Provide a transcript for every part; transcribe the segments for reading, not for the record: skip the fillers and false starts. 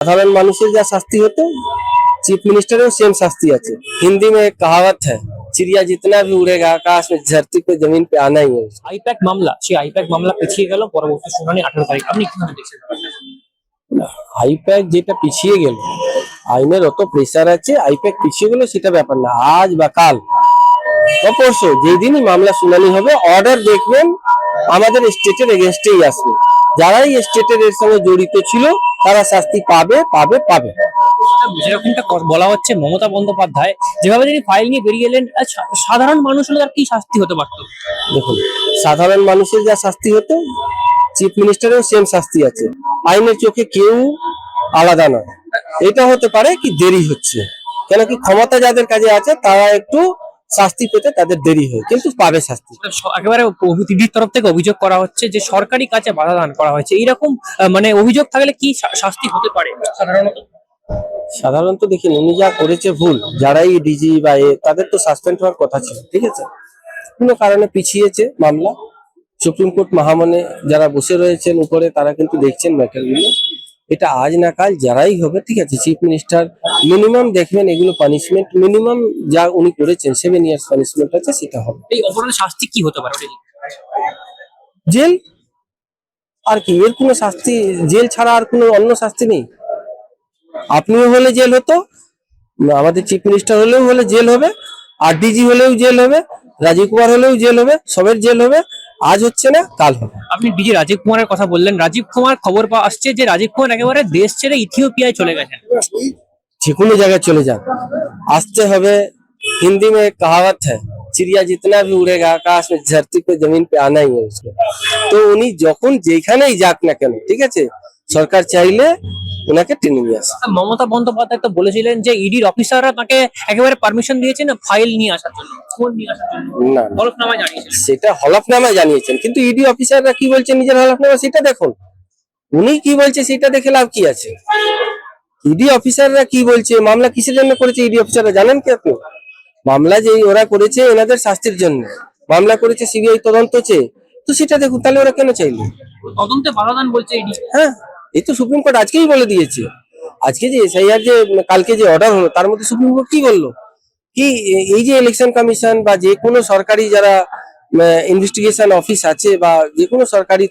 साधारण মানুষের যা শাস্তি হতো चीफ मिनिस्टर में सेम शास्ति আছে। हिंदी में एक कहावत है, चिड़िया जितना भी उड़ेगा आकाश में धरती पे जमीन पे आना ही है उसको। আইপ্যাক মামলা, সেই আইপ্যাক মামলা পিছিয়ে গেল, পরবর্তী শুনানি 18 তারিখ। আপনি কিভাবে দেখছেন ব্যাপারটা? আইপ্যাক যেটা পিছিয়ে গেল, আইনের অত প্রেসার আছে, আইপ্যাক পিছিয়ে গেল সেটা ব্যাপার না। আজ বা কাল বা পরশু যেদিনই মামলা শুনানি হবে, অর্ডার দেখবেন আমাদের স্টেটের এগেনস্টেই আসবে। যারাই স্টেটের এর সঙ্গে জড়িত ছিল তারা শাস্তি পাবে পাবে পাবে। যেরকমটা বলা হচ্ছে, মমতা বন্দ্যোপাধ্যায় যেভাবে তিনি ফাইল নিয়ে বেরিয়ে এলেন, সাধারণ মানুষ হলে তার কি শাস্তি হতে পারতো? দেখুন, সাধারণ মানুষের যা শাস্তি হতো চিফ মিনিস্টারেও সেম শাস্তি আছে। আইনের চোখে কেউ আলাদা নয়। এটা হতে পারে কি দেরি হচ্ছে, কেন কি ক্ষমতা যাদের কাছে আছে তারা একটু শাস্তি পেতে তাদের দেরি হয়, কিন্তু পাবে শাস্তি। একেবারে ইডির তরফ থেকে অভিযোগ করা হচ্ছে যে সরকারি কাজে বাধা দান করা হয়েছে, এইরকম মানে অভিযোগ থাকলে কি শাস্তি হতে পারে সাধারণত দেখেন, উনি যা করেছে ভুল, যারাই ডিজি বা তাদের তো সাসপেন্ড হওয়ার কথা ছিল, ঠিক আছে, কোনো কারণে পিছিয়েছে মামলা। সুপ্রিম কোর্ট মহামনে যারা বসে রয়েছেন উপরে তারা কিন্তু দেখছেন ম্যাটারগুলো। এটা আজ না কাল যারাই হবে, ঠিক আছে, চিফ মিনিস্টার মিনিমাম দেখবেন এগুলো পানিশমেন্ট, মিনিমাম যা উনি করেছেন 7 ইয়ার্স পানিশমেন্ট আছে, সেটা হবে। এই অপরাধের শাস্তি কি হতে পারে? জেল, আর কি, এর কোনো শাস্তি, জেল ছাড়া আর কোনো অন্য শাস্তি নেই। আপনিও হলে জেল হতো, আমাদের চিফ মিনিস্টার হলেও হলে জেল হবে, আর ডিজি হলেও জেল হবে, রাজীব কুমার হলেও জেল হবে, সবের জেল হবে। আজ হচ্ছে না, কাল হবে। আপনি ডিজি রাজীব কুমারের কথা বললেন। রাজীব কুমার, খবর পাওয়া আসছে যে রাজীব কুমার একেবারে দেশ ছেড়ে ইথিওপিয়ায় চলে গেছেন। যে কোনো জায়গায় চলে যান, আসতে হবে। हिंदी में एक कहावत है, चिड़िया जितना भी उड़ेगा आकाश में धरती पे जमीन पे आना ही है उसको। তো উনি যখন যেখানেই যাক না কেন, ঠিক আছে, সরকার চাইলে ওনাকে টেনে নিয়ে আসে। মমতা বন্দ্যোপাধ্যায় তো বলেছিলেন যে ইডির অফিসাররা তাকে একেবারে পারমিশন দিয়েছেন ফাইল নিয়ে আসার জন্য, ফোন নিয়ে আসার জন্য, না, হলফনামায় জানিয়েছেন। সেটা হলফনামায় জানিয়েছেন, কিন্তু ইডি অফিসাররা কি বলছে নিজের হলফনামা সেটা দেখুন। উনি কি বলছে সেটা দেখে লাভ কি আছে? ইডি অফিসাররা কি বলছে, মামলা কিসের জন্য করেছে ইডি অফিসাররা জানেন কি আপনি? মামলা যে ওরা করেছে এনাদের শাস্তির জন্য মামলা করেছে, সিবিআই তদন্ত চেয়ে। তো সেটা দেখুন, তাহলে ওরা কেন চাইলো? তদন্তে বাধা দান বলছে ইডি। হ্যাঁ, এই তো সুপ্রিম কোর্ট আজকেই বলে দিয়েছে। আজকে যে এসআইআর যে কালকে যে অর্ডার হলো, তার মধ্যে সুপ্রিম কোর্ট কি বললো, কি এই যে ইলেকশন কমিশন বা যে কোনো সরকারি যারা ইনভেস্টিগেশন অফিস আছে বা যে কোনো সরকারি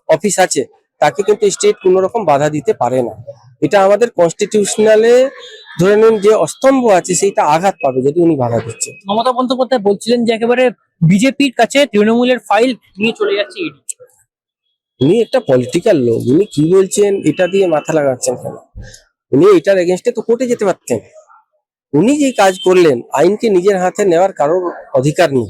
অফিস আছে, তাকে কিন্তু স্টেট কোনো রকম বাধা দিতে পারে না। এটা আমাদের কনস্টিটিউশনালে ধরে নিন যে অস্তম্ভ আছে, সেইটা আঘাত পাবে যদি উনি বাধা দিচ্ছে। মমতা বন্দ্যোপাধ্যায় বলছিলেন যে একেবারে বিজেপির কাছে তৃণমূলের ফাইল নিয়ে চলে যাচ্ছে ইডি। উনি একটা পলিটিক্যাল লোক, উনি কি বলছেন এটা দিয়ে মাথা লাগাচ্ছেন কেন? উনি এটার এগেনস্টে তো কোর্টে যেতে পারতেন। উনি যে কাজ করলেন, আইনকে নিজের হাতে নেওয়ার কারোর অধিকার নেই।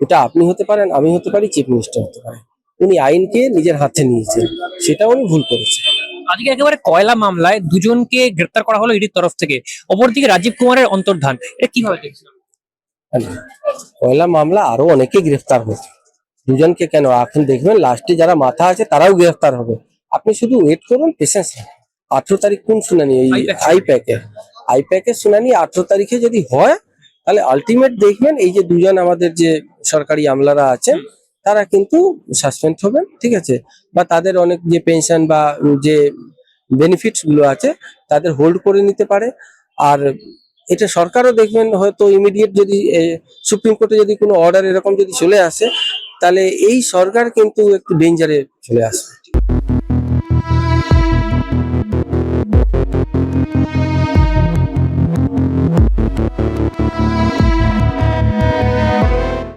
এটা আপনি হতে পারেন, আমি হতে পারি, চিফ মিনিস্টার হতে পারে। উনি আইনকে নিজের হাতে নিয়েছেন, সেটা উনি ভুল করেছেন। আজকে একেবারে কয়লা মামলায় দুজনকে গ্রেপ্তার করা হলো ইডির তরফ থেকে, অপরদিকে রাজীব কুমারের অন্তর্ধান, এটা কিভাবে দেখছেন? কয়লা মামলা আরো অনেকে গ্রেফতার হবে, দুজনকে কেন, এখন দেখবেন লাস্টে যারা মাথা আছে তারাও গ্রেফতার হবে। আপনি শুধু ওয়েট করুন, পেশেন্স। 18 তারিখ কোন শুনানি? এই আইপ্যাকের শুনানি 18 তারিখে যদি হয়, তাহলে আলটিমেট দেখবেন এই যে দুজন আমাদের যে সরকারি আমলারা আছেন তারা কিন্তু সাসপেন্ড হবেন, ঠিক আছে, বা তাদের অনেক যে পেনশন বা যে বেনিফিটস গুলো আছে তাদের হোল্ড করে নিতে পারে। আর এটা সরকারও দেখবেন হয়তো ইমিডিয়েট যদি সুপ্রিম কোর্টে যদি কোনো অর্ডার এরকম যদি চলে আসে, তাহলে এই সরকার কিন্তু একটু ডেঞ্জারে চলে আসবে।